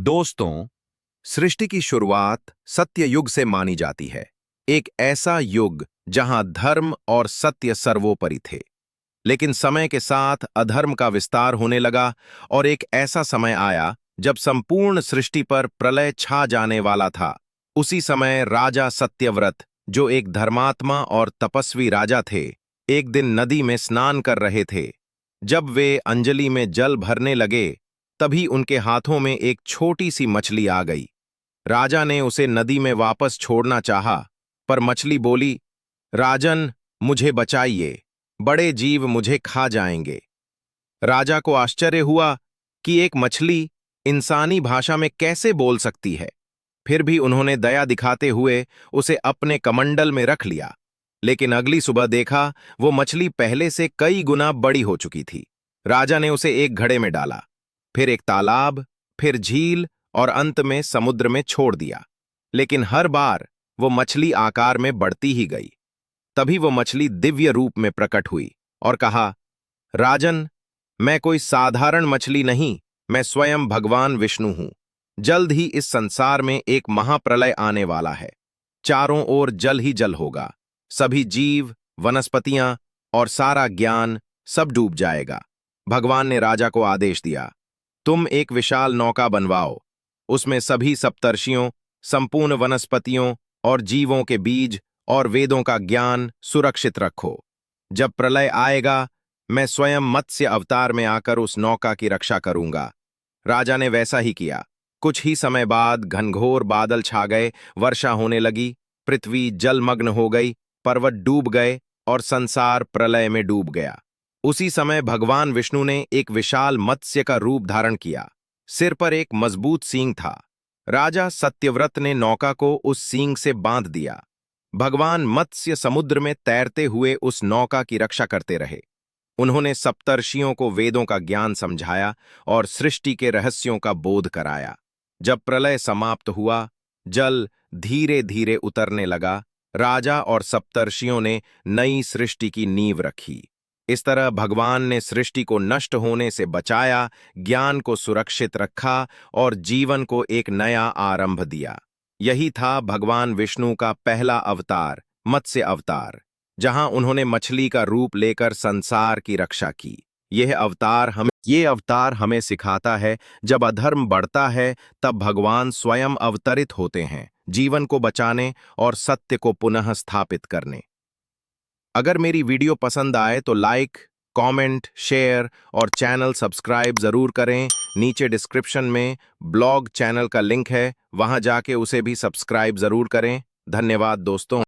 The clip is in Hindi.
दोस्तों, सृष्टि की शुरुआत सत्य युग से मानी जाती है। एक ऐसा युग जहां धर्म और सत्य सर्वोपरि थे। लेकिन समय के साथ अधर्म का विस्तार होने लगा और एक ऐसा समय आया जब संपूर्ण सृष्टि पर प्रलय छा जाने वाला था। उसी समय राजा सत्यव्रत, जो एक धर्मात्मा और तपस्वी राजा थे, एक दिन नदी में स्नान कर रहे थे। जब वे अंजलि में जल भरने लगे, तभी उनके हाथों में एक छोटी सी मछली आ गई। राजा ने उसे नदी में वापस छोड़ना चाहा, पर मछली बोली, राजन, मुझे बचाइए, बड़े जीव मुझे खा जाएंगे। राजा को आश्चर्य हुआ कि एक मछली इंसानी भाषा में कैसे बोल सकती है। फिर भी उन्होंने दया दिखाते हुए उसे अपने कमंडल में रख लिया। लेकिन अगली सुबह देखा, वो मछली पहले से कई गुना बड़ी हो चुकी थी। राजा ने उसे एक घड़े में डाला, फिर एक तालाब, फिर झील और अंत में समुद्र में छोड़ दिया। लेकिन हर बार वो मछली आकार में बढ़ती ही गई। तभी वो मछली दिव्य रूप में प्रकट हुई और कहा, राजन, मैं कोई साधारण मछली नहीं, मैं स्वयं भगवान विष्णु हूं। जल्द ही इस संसार में एक महाप्रलय आने वाला है। चारों ओर जल ही जल होगा। सभी जीव, वनस्पतियां और सारा ज्ञान सब डूब जाएगा। भगवान ने राजा को आदेश दिया, तुम एक विशाल नौका बनवाओ। उसमें सभी सप्तर्षियों, संपूर्ण वनस्पतियों और जीवों के बीज और वेदों का ज्ञान सुरक्षित रखो। जब प्रलय आएगा, मैं स्वयं मत्स्य अवतार में आकर उस नौका की रक्षा करूंगा। राजा ने वैसा ही किया। कुछ ही समय बाद घनघोर बादल छा गए, वर्षा होने लगी, पृथ्वी जलमग्न हो गई, पर्वत डूब गए और संसार प्रलय में डूब गया। उसी समय भगवान विष्णु ने एक विशाल मत्स्य का रूप धारण किया। सिर पर एक मजबूत सींग था। राजा सत्यव्रत ने नौका को उस सींग से बांध दिया। भगवान मत्स्य समुद्र में तैरते हुए उस नौका की रक्षा करते रहे। उन्होंने सप्तर्षियों को वेदों का ज्ञान समझाया और सृष्टि के रहस्यों का बोध कराया। जब प्रलय समाप्त हुआ, जल धीरे धीरे उतरने लगा। राजा और सप्तर्षियों ने नई सृष्टि की नींव रखी। इस तरह भगवान ने सृष्टि को नष्ट होने से बचाया, ज्ञान को सुरक्षित रखा और जीवन को एक नया आरंभ दिया। यही था भगवान विष्णु का पहला अवतार, मत्स्य अवतार, जहां उन्होंने मछली का रूप लेकर संसार की रक्षा की। ये अवतार हमें सिखाता है, जब अधर्म बढ़ता है तब भगवान स्वयं अवतरित होते हैं, जीवन को बचाने और सत्य को पुनः स्थापित करने। अगर मेरी वीडियो पसंद आए तो लाइक, कमेंट, शेयर और चैनल सब्सक्राइब जरूर करें। नीचे डिस्क्रिप्शन में ब्लॉग चैनल का लिंक है, वहां जाके उसे भी सब्सक्राइब जरूर करें। धन्यवाद दोस्तों।